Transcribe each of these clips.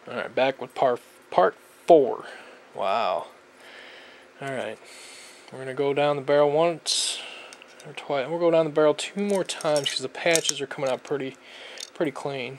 Alright, back with part 4. Wow. Alright. We're going to go down the barrel once or twice. We'll go down the barrel 2 more times because the patches are coming out pretty clean.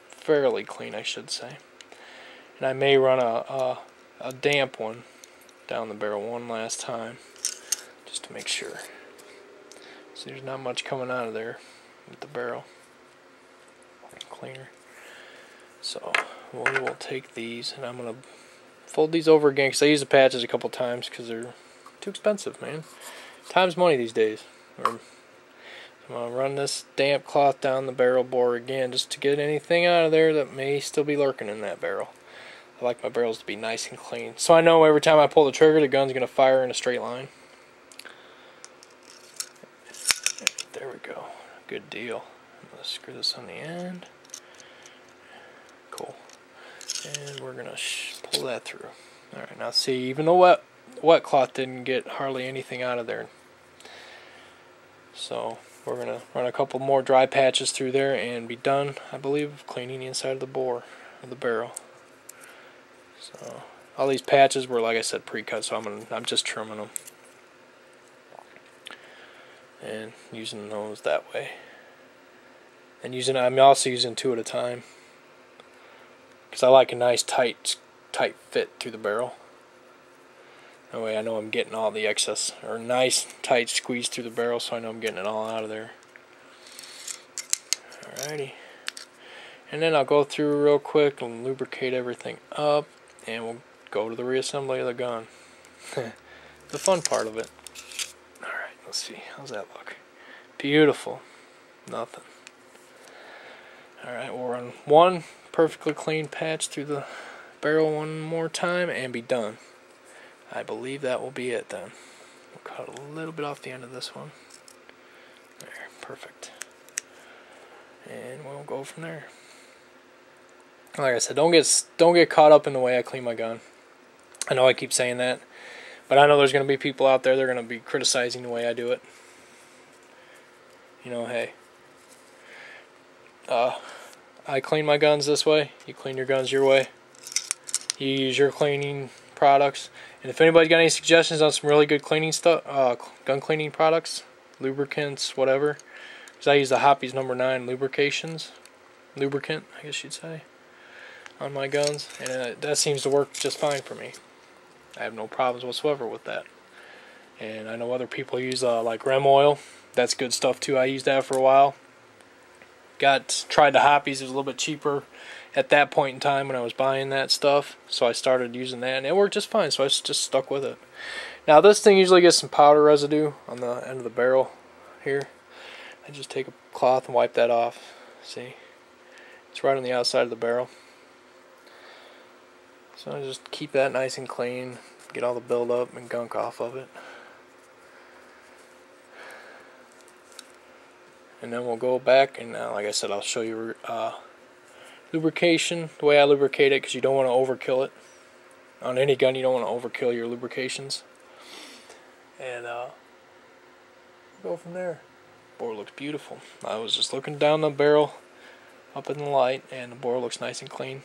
Fairly clean, I should say. And I may run a damp one down the barrel one last time just to make sure. So there's not much coming out of there with the barrel cleaner. So we will take these, and I'm going to fold these over again because I use the patches a couple times because they're too expensive, man. Time's money these days. I'm going to run this damp cloth down the barrel bore again just to get anything out of there that may still be lurking in that barrel. I like my barrels to be nice and clean. So I know every time I pull the trigger, the gun's going to fire in a straight line. There we go. Good deal. I'm going to screw this on the end. Cool. And we're going to pull that through. Alright, now see, even the wet cloth didn't get hardly anything out of there. So we're going to run a couple more dry patches through there and be done, I believe, cleaning the inside of the bore, of the barrel. So all these patches were, like I said, pre-cut, so I'm just trimming them and using those that way. And I'm also using 2 at a time because I like a nice tight fit through the barrel. That way I know I'm getting all the excess, or nice tight squeeze through the barrel, so I know I'm getting it all out of there. Alrighty. And then I'll go through real quick and lubricate everything up, and we'll go to the reassembly of the gun. The fun part of it. Alright, let's see. How's that look? Beautiful. Nothing. Alright, we'll run one perfectly clean patch through the barrel one more time and be done. I believe that will be it then. We'll cut a little bit off the end of this one. There, perfect. And we'll go from there. Like I said, don't get caught up in the way I clean my gun. I know I keep saying that, but I know there's going to be people out there that are going to be criticizing the way I do it. You know, hey, I clean my guns this way. You clean your guns your way. You use your cleaning products. And if anybody's got any suggestions on some really good cleaning stuff, gun cleaning products, lubricants, whatever, because I use the Hoppy's No. 9 lubricant, I guess you'd say, on my guns, and that seems to work just fine for me. I have no problems whatsoever with that. And I know other people use like Rem oil. That's good stuff too. I used that for a while. Tried the Hoppies. It was a little bit cheaper at that point in time when I was buying that stuff, so I started using that, and it worked just fine, so I just stuck with it. Now this thing usually gets some powder residue on the end of the barrel here. I just take a cloth and wipe that off. See? It's right on the outside of the barrel. So I just keep that nice and clean, get all the buildup and gunk off of it. And then we'll go back, and like I said, I'll show you lubrication, the way I lubricate it, because you don't want to overkill it. On any gun, you don't want to overkill your lubrications. And go from there. Bore looks beautiful. I was just looking down the barrel up in the light, and the bore looks nice and clean.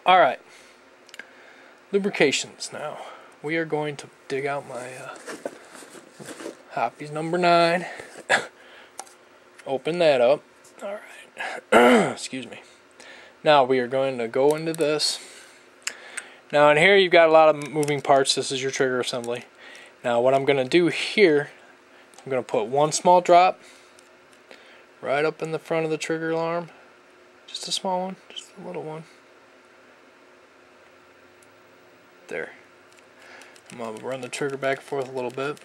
Alright, lubrications now. We are going to dig out my Hoppy's No. 9. Open that up. Alright. Excuse me. Now we are going to go into this. Now in here you've got a lot of moving parts. This is your trigger assembly. Now what I'm going to do here, I'm going to put one small drop right up in the front of the trigger arm. Just a small one. Just a little one. There. I'm going to run the trigger back and forth a little bit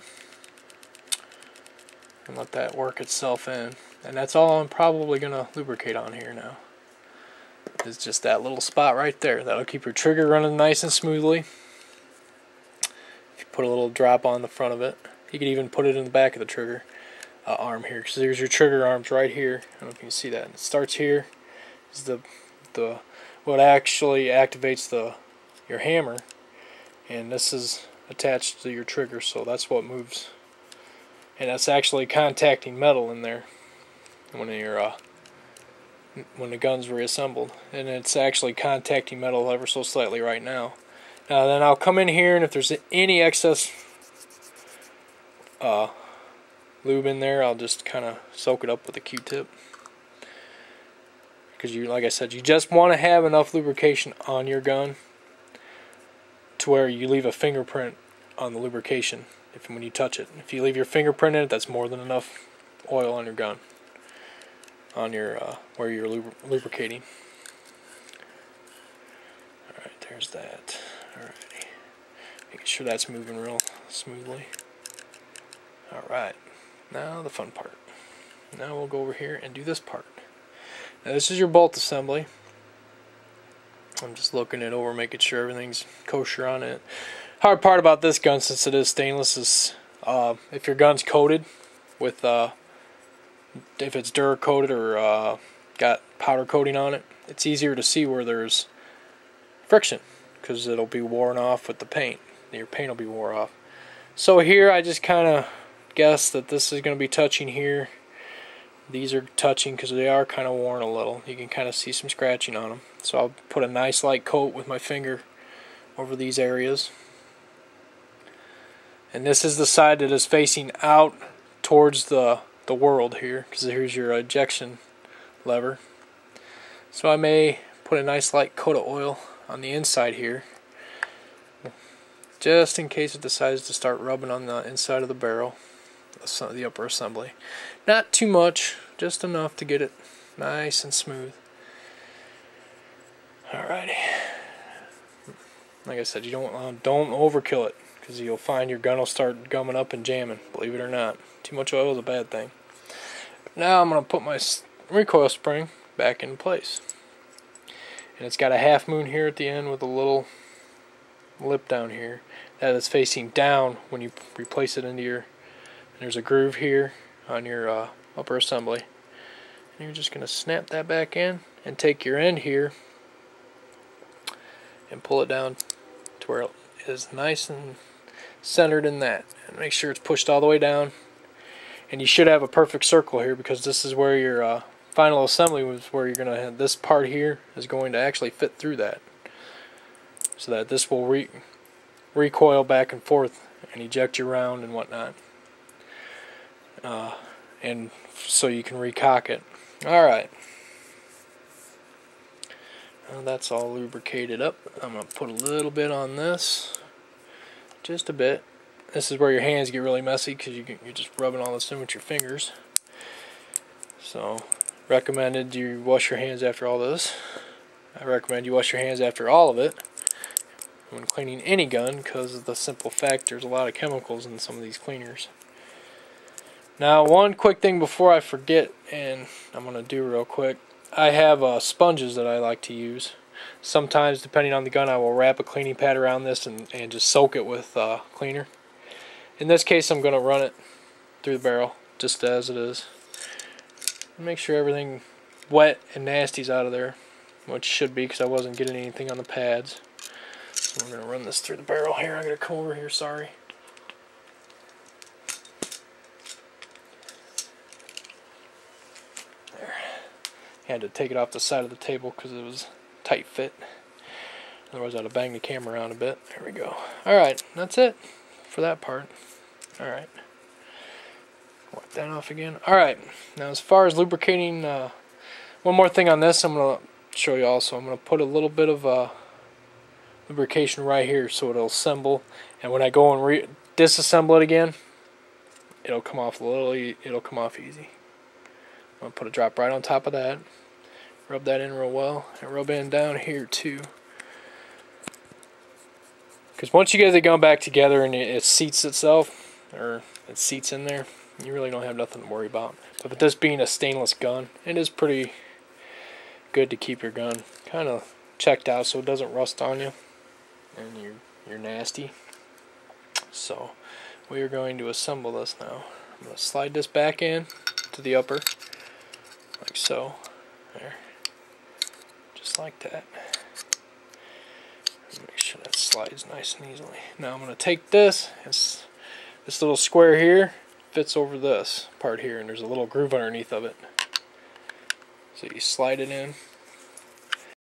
and let that work itself in. And that's all I'm probably going to lubricate on here now. It's just that little spot right there. That'll keep your trigger running nice and smoothly. If you put a little drop on the front of it, you could even put it in the back of the trigger arm here. So there's your trigger arms right here. I don't know if you can see that. It starts here. Is the what actually activates your hammer, and this is attached to your trigger, so that's what moves. And that's actually contacting metal in there when you're when the gun's reassembled, and it's actually contacting metal ever so slightly right now. Now then I'll come in here, and if there's any excess lube in there, I'll just kind of soak it up with a Q-tip, because you, like I said, you just want to have enough lubrication on your gun to where you leave a fingerprint on the lubrication when you touch it. If you leave your fingerprint in it, that's more than enough oil on your gun, on your where you're lubricating. Alright, there's that. Alrighty. Making sure that's moving real smoothly. Alright, now the fun part. Now we'll go over here and do this part. Now this is your bolt assembly. I'm just looking it over, making sure everything's kosher on it. Hard part about this gun, since it is stainless, is if your gun's coated with, if it's Dura coated or got powder coating on it, it's easier to see where there's friction, because it'll be worn off with the paint. Your paint will be wore off. So here I just kind of guess that this is going to be touching here. These are touching because they are kind of worn a little. You can kind of see some scratching on them. So I'll put a nice light coat with my finger over these areas. And this is the side that is facing out towards the world here, because here's your ejection lever. So I may put a nice light coat of oil on the inside here, just in case it decides to start rubbing on the inside of the barrel, the upper assembly. Not too much, just enough to get it nice and smooth. Alrighty. Like I said, you don't overkill it, because you'll find your gun will start gumming up and jamming, believe it or not. Too much oil is a bad thing. Now I'm going to put my recoil spring back in place. And it's got a half moon here at the end with a little lip down here that is facing down when you replace it into your, there's a groove here on your upper assembly. And you're just going to snap that back in and take your end here and pull it down to where it is nice and centered in that, and make sure it's pushed all the way down. And you should have a perfect circle here, because this is where your final assembly was, where you're going to have this part here is going to actually fit through that, so that this will recoil back and forth and eject your round and whatnot, and so you can recock it. Alright, that's all lubricated up. I'm going to put a little bit on this, just a bit. This is where your hands get really messy, because you're just rubbing all this in with your fingers. So, recommended you wash your hands after all this. I recommend you wash your hands after all of it when cleaning any gun, because of the simple fact there's a lot of chemicals in some of these cleaners. Now, one quick thing before I forget, and I'm going to do real quick. I have sponges that I like to use. Sometimes, depending on the gun, I will wrap a cleaning pad around this and just soak it with cleaner. In this case, I'm going to run it through the barrel just as it is. Make sure everything wet and nasty's out of there, which should be, because I wasn't getting anything on the pads. So I'm going to run this through the barrel here. I'm going to come over here, sorry. There. I had to take it off the side of the table because it was tight fit. Otherwise I'd have banged the camera around a bit. There we go. Alright, that's it for that part. Alright. Wipe that off again. Alright, now as far as lubricating, one more thing on this I'm going to show you also. I'm going to put a little bit of lubrication right here so it'll assemble, and when I go and disassemble it again, it'll come off easy. I'm going to put a drop right on top of that. Rub that in real well, and rub in down here too. Because once you get the gun back together and it seats itself, or it seats in there, you really don't have nothing to worry about. But with this being a stainless gun, it is pretty good to keep your gun kind of checked out so it doesn't rust on you and you're nasty. So we are going to assemble this now. I'm going to slide this back in to the upper, like so. There. Just like that. Make sure that slides nice and easily. Now I'm going to take this little square here fits over this part here, and there's a little groove underneath of it. So you slide it in.